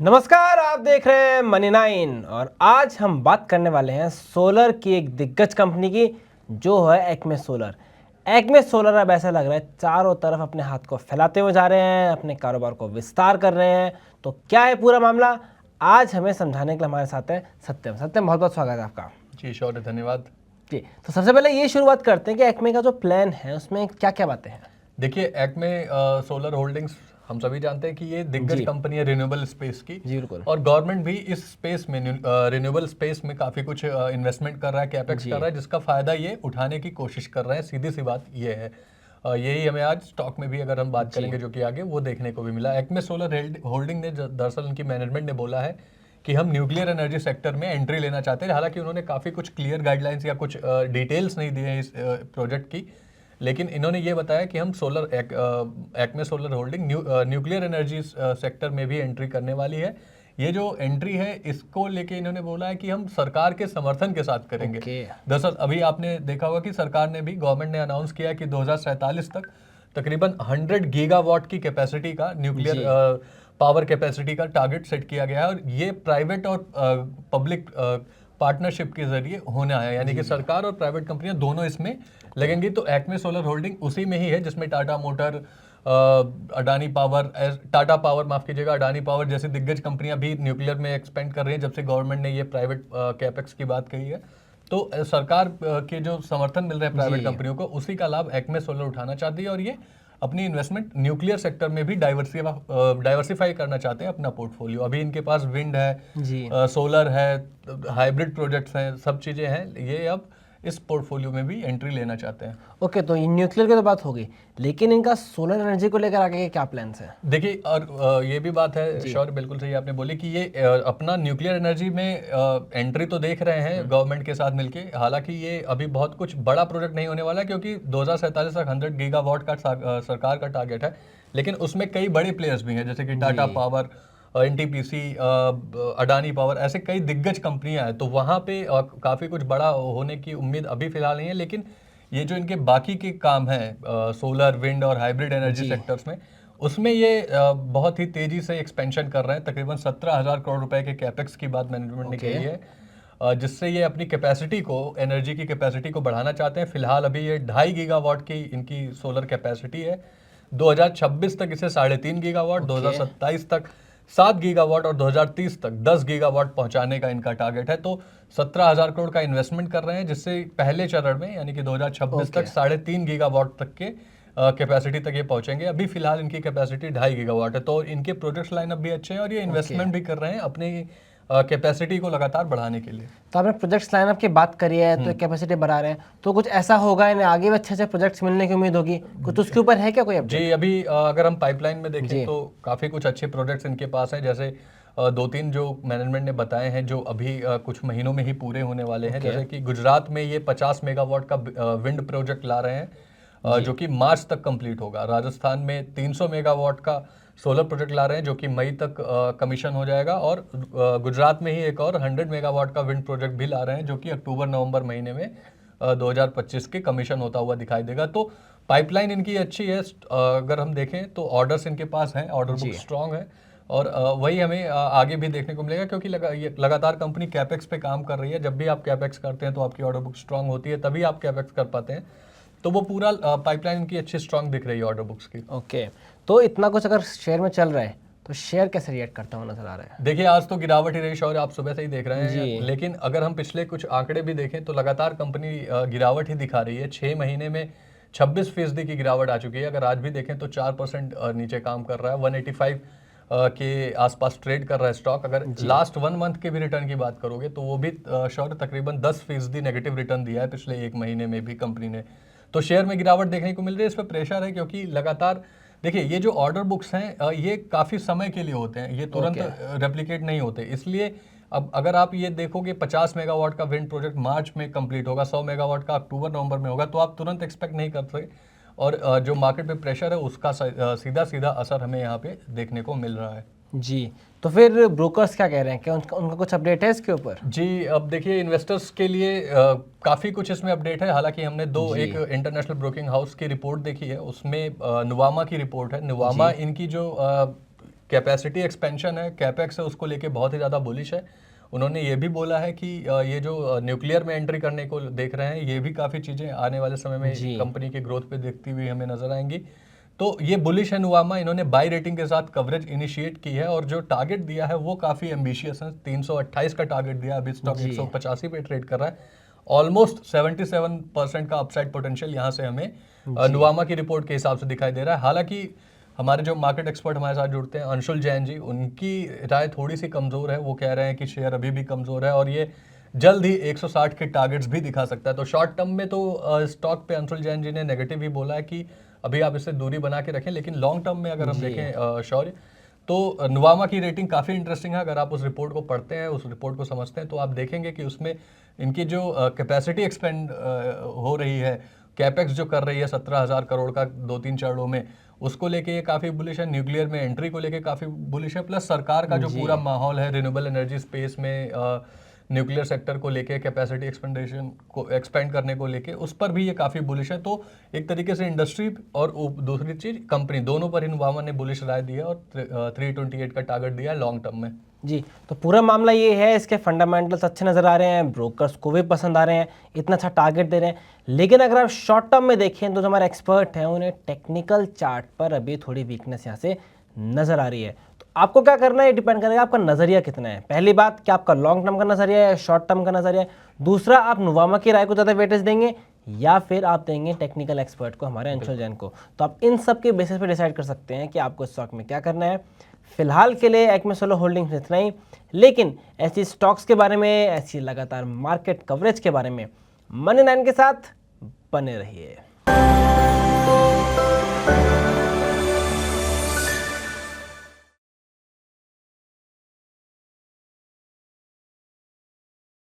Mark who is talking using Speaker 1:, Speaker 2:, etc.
Speaker 1: नमस्कार, आप देख रहे हैं मनी9 और आज हम बात करने वाले हैं सोलर की एक दिग्गज कंपनी की जो है एक्मे सोलर। एक्मे सोलर अब ऐसा लग रहा है चारों तरफ अपने हाथ को फैलाते हुए जा रहे हैं, अपने कारोबार को विस्तार कर रहे हैं। तो क्या है पूरा मामला, आज हमें समझाने के लिए हमारे साथ है सत्यम। सत्यम, बहुत बहुत स्वागत है आपका।
Speaker 2: जी शौर्य, धन्यवाद।
Speaker 1: जी, तो सबसे पहले ये शुरुआत करते हैं कि एक्मे का जो प्लान है उसमें क्या क्या बातें हैं।
Speaker 2: देखिए, एक्मे सोलर होल्डिंग्स हम सभी जानते हैं कि ये दिग्गज
Speaker 1: जी।
Speaker 2: कंपनी है रिन्यूएबल स्पेस की।
Speaker 1: जी बिल्कुल।
Speaker 2: और गवर्नमेंट भी इस स्पेस में रिन्यूएबल स्पेस में काफ़ी कुछ इन्वेस्टमेंट कर रहा है, कैपेक्स
Speaker 1: जी।
Speaker 2: कर रहा है, जिसका फ़ायदा ये उठाने की कोशिश कर रहे हैं। सीधी सी बात ये है। यही हमें आज स्टॉक में भी अगर हम बात करेंगे जो कि आगे वो देखने को भी मिला। एक्मे सोलर होल्डिंग ने दरअसल उनकी मैनेजमेंट ने बोला है कि हम न्यूक्लियर एनर्जी सेक्टर में एंट्री लेना चाहते हैं। हालांकि उन्होंने काफ़ी कुछ क्लियर गाइडलाइंस या कुछ डिटेल्स नहीं दिए हैं इस प्रोजेक्ट की, लेकिन इन्होंने ये बताया कि हम Acme solar holding nuclear energy sector में भी एंट्री करने वाली है। ये जो एंट्री है इसको लेके इन्होंने बोला है कि हम सरकार के समर्थन के साथ करेंगे। दरअसल अभी आपने देखा होगा कि सरकार ने भी, गवर्नमेंट ने अनाउंस किया कि 2047 तक तकरीबन 100 गीगावाट की कैपेसिटी का न्यूक्लियर पावर कैपेसिटी का टारगेट सेट किया गया है। और ये प्राइवेट और पब्लिक पार्टनरशिप के जरिए होना है, यानी कि सरकार और प्राइवेट कंपनियां दोनों इसमें लगेंगी। तो एक्मे सोलर होल्डिंग उसी में ही है जिसमें टाटा मोटर, अडानी पावर, माफ कीजिएगा, अडानी पावर जैसी दिग्गज कंपनियां भी न्यूक्लियर में एक्सपेंड कर रही हैं जब से गवर्नमेंट ने ये प्राइवेट कैपेक्स की बात कही है। तो सरकार के जो समर्थन मिल रहे हैं प्राइवेट कंपनियों को, उसी का लाभ एक्मे सोलर उठाना चाहती है और ये अपनी इन्वेस्टमेंट न्यूक्लियर सेक्टर में भी डाइवर्सिफाई करना चाहते हैं अपना पोर्टफोलियो। अभी इनके पास विंड है, सोलर है, हाइब्रिड प्रोजेक्ट्स हैं, सब चीज़ें हैं। ये अब इस पोर्टफोलियो में भी एंट्री लेना चाहते हैं।
Speaker 1: ओके, तो न्यूक्लियर की तो बात होगी, लेकिन इनका सोलर एनर्जी को लेकर आगे के क्या प्लान्स हैं?
Speaker 2: देखिए, और ये भी बात है शौर्य, बिल्कुल सही आपने बोली कि ये अपना न्यूक्लियर एनर्जी में एंट्री तो देख रहे हैं गवर्नमेंट के साथ मिलके। हालांकि ये अभी बहुत कुछ बड़ा प्रोजेक्ट नहीं होने वाला, क्योंकि 2047 तक 100 गीगावाट का सरकार का टारगेट है। लेकिन उसमें कई बड़े प्लेयर्स भी हैं, जैसे कि Tata power, NTPC, Adani power, ऐसे कई दिग्गज कंपनियां हैं। तो वहाँ पे काफ़ी कुछ बड़ा होने की उम्मीद अभी फिलहाल नहीं है। लेकिन ये जो इनके बाकी के काम हैं सोलर, विंड और हाइब्रिड एनर्जी सेक्टर्स में, उसमें ये बहुत ही तेजी से एक्सपेंशन कर रहे हैं। तकरीबन 17,000 करोड़ रुपए के कैपेक्स की बात मैनेजमेंट ने कही है, जिससे ये अपनी कैपेसिटी को, एनर्जी की कैपेसिटी को बढ़ाना चाहते हैं। फिलहाल अभी ये 2.5 गीगावाट की इनकी सोलर कैपेसिटी है। 2026 तक इसे 3.5 गीगावाट, 2027 तक 7 गीगावाट और 2030 तक 10 गीगावाट पहुंचाने का इनका टारगेट है। तो 17,000 करोड़ का इन्वेस्टमेंट कर रहे हैं, जिससे पहले चरण में यानी कि 2026 तक 3.5 गीगावाट तक के कैपेसिटी तक ये पहुंचेंगे। अभी फिलहाल इनकी कैपेसिटी 2.5 गीगावाट है। तो इनके प्रोजेक्ट्स लाइनअप भी अच्छे हैं और ये इन्वेस्टमेंट भी कर रहे हैं अपनी कैपेसिटी को लगातार बढ़ाने के लिए।
Speaker 1: तो आपने प्रोजेक्ट्स लाइनअप की बात करी है, तो कैपेसिटी बढ़ा रहे हैं, तो कुछ ऐसा होगा इन्हें आगे भी अच्छे अच्छे प्रोजेक्ट्स मिलने की उम्मीद होगी, कुछ उसके ऊपर है क्या कोई अपडेट?
Speaker 2: जी, अभी अगर हम पाइपलाइन में देखें तो काफ़ी कुछ अच्छे प्रोजेक्ट्स इनके पास हैं। जैसे 2-3 जो मैनेजमेंट ने बताए हैं, जो अभी कुछ महीनों में ही पूरे होने वाले हैं। जैसे कि गुजरात में ये 50 मेगावाट का विंड प्रोजेक्ट ला रहे हैं, जो कि मार्च तक कंप्लीट होगा। राजस्थान में 300 मेगावाट का सोलर प्रोजेक्ट ला रहे हैं, जो कि मई तक कमीशन हो जाएगा। और गुजरात में ही एक और 100 मेगावाट का विंड प्रोजेक्ट भी ला रहे हैं, जो कि अक्टूबर-नवंबर महीने में 2025 के कमीशन होता हुआ दिखाई देगा। तो पाइपलाइन इनकी अच्छी है। अगर हम देखें तो ऑर्डर्स इनके पास हैं, ऑर्डर बुक स्ट्रांग है। और वही हमें आगे भी देखने को मिलेगा, क्योंकि लगातार कंपनी कैपेक्स पे काम कर रही है। जब भी आप कैपेक्स करते हैं तो आपकी ऑर्डर बुक स्ट्रांग होती है, तभी आप कैपेक्स कर पाते हैं। तो वो पूरा पाइपलाइन इनकी अच्छी स्ट्रांग दिख रही है ऑर्डर बुक्स की।
Speaker 1: ओके, तो इतना कुछ अगर शेयर में चल रहा है तो शेयर कैसे रिएक्ट करता हुआ नजर आ रहा है?
Speaker 2: देखिए, आज तो गिरावट ही रही और आप सुबह से ही देख रहे हैं। लेकिन अगर हम पिछले कुछ आंकड़े भी देखें तो लगातार कंपनी गिरावट ही दिखा रही है। 6 महीने में 26% की गिरावट आ चुकी है। अगर आज भी देखें तो 4% नीचे काम कर रहा है। 185 के आसपास ट्रेड कर रहा है स्टॉक। अगर लास्ट 1 मंथ के भी रिटर्न की बात करोगे तो वो भी शौर्य तकरीबन 10% नेगेटिव रिटर्न दिया है पिछले 1 महीने में भी कंपनी ने। तो शेयर में गिरावट देखने को मिल रही है। इस पर प्रेशर है, क्योंकि लगातार देखिए, ये जो ऑर्डर बुक्स हैं ये काफ़ी समय के लिए होते हैं, ये तुरंत रेप्लिकेट नहीं होते। इसलिए अब अगर आप ये देखोगे 50 मेगावाट का विंड प्रोजेक्ट मार्च में कंप्लीट होगा, 100 मेगावाट का अक्टूबर-नवंबर में होगा, तो आप तुरंत एक्सपेक्ट नहीं कर सकते। और जो मार्केट पे प्रेशर है उसका सीधा सीधा असर हमें यहाँ पे देखने को मिल रहा है।
Speaker 1: जी, तो फिर ब्रोकर्स क्या कह रहे हैं, क्या उनका कुछ अपडेट है इसके ऊपर?
Speaker 2: जी, अब देखिए, इन्वेस्टर्स के लिए काफ़ी कुछ इसमें अपडेट है। हालांकि हमने एक इंटरनेशनल ब्रोकिंग हाउस की रिपोर्ट देखी है, उसमें नुवामा की रिपोर्ट है। नुवामा इनकी जो कैपेसिटी एक्सपेंशन है, कैपेक्स है, उसको लेके बहुत ही ज़्यादा बुलिश है। उन्होंने ये भी बोला है कि ये जो न्यूक्लियर में एंट्री करने को देख रहे हैं, ये भी काफ़ी चीज़ें आने वाले समय में
Speaker 1: जी।
Speaker 2: कंपनी के ग्रोथ पे दिखती हुई हमें नजर आएंगी। तो ये बुलिश है नुवामा। इन्होंने बाई रेटिंग के साथ कवरेज इनिशिएट की है और जो टारगेट दिया है वो काफ़ी एम्बिशियस है। 328 का टारगेट दिया, अभी स्टॉक
Speaker 1: जी।
Speaker 2: 185 पे ट्रेड कर रहा है। ऑलमोस्ट 77% का अपसाइड पोटेंशियल यहाँ से हमें नुवामा की रिपोर्ट के हिसाब से दिखाई दे रहा है। हालांकि हमारे जो मार्केट एक्सपर्ट हमारे साथ जुड़ते हैं, अंशुल जैन जी, उनकी राय थोड़ी सी कमज़ोर है। वो कह रहे हैं कि शेयर अभी भी कमज़ोर है और ये जल्द ही 160 के टारगेट्स भी दिखा सकता है। तो शॉर्ट टर्म में तो स्टॉक पे अंशुल जैन जी ने नेगेटिव ही बोला है कि अभी आप इससे दूरी बना के रखें, लेकिन लॉन्ग टर्म में अगर हम देखें शौर्य, तो नुवामा की रेटिंग काफ़ी इंटरेस्टिंग है। अगर आप उस रिपोर्ट को पढ़ते हैं, उस रिपोर्ट को समझते हैं, तो आप देखेंगे कि उसमें इनकी जो कैपेसिटी एक्सपेंड हो रही है, कैपेक्स जो कर रही है 17,000 करोड़ का 2-3 चरणों में, उसको लेके ये काफ़ी बुलिश है। न्यूक्लियर में एंट्री को लेके काफ़ी बुलिश है। प्लस सरकार का जो पूरा माहौल है रिन्यूएबल एनर्जी स्पेस में, न्यूक्लियर सेक्टर को लेके, कैपेसिटी एक्सपेंडेशन को एक्सपेंड करने को लेके, उस पर भी ये काफ़ी बुलिश है। तो एक तरीके से इंडस्ट्री और दूसरी चीज़ कंपनी, दोनों पर ही नुवामा ने बुलिश राय दी है और 328 का टारगेट दिया है लॉन्ग टर्म में।
Speaker 1: जी, तो पूरा मामला ये है, इसके फंडामेंटल्स अच्छे नज़र आ रहे हैं, ब्रोकर्स को भी पसंद आ रहे हैं, इतना अच्छा टारगेट दे रहे हैं। लेकिन अगर आप शॉर्ट टर्म में देखें तो जो हमारे एक्सपर्ट हैं उन्हें टेक्निकल चार्ट पर अभी थोड़ी वीकनेस यहाँ से नज़र आ रही है। तो आपको क्या करना है, ये डिपेंड करेगा आपका नज़रिया कितना है। पहली बात कि आपका लॉन्ग टर्म का नज़रिया है, शॉर्ट टर्म का नज़रिया है। दूसरा, आप नुवामा की राय को ज़्यादा वेटेज देंगे या फिर आप देंगे टेक्निकल एक्सपर्ट को, हमारे अंशुल जैन को। तो आप इन सब के बेसिस पे डिसाइड कर सकते हैं कि आपको स्टॉक में क्या करना है। फिलहाल के लिए एक्मे सोलर होल्डिंग्स इतना ही, लेकिन ऐसी स्टॉक्स के बारे में, ऐसी लगातार मार्केट कवरेज के बारे में मनी 9 के साथ बने रहिए।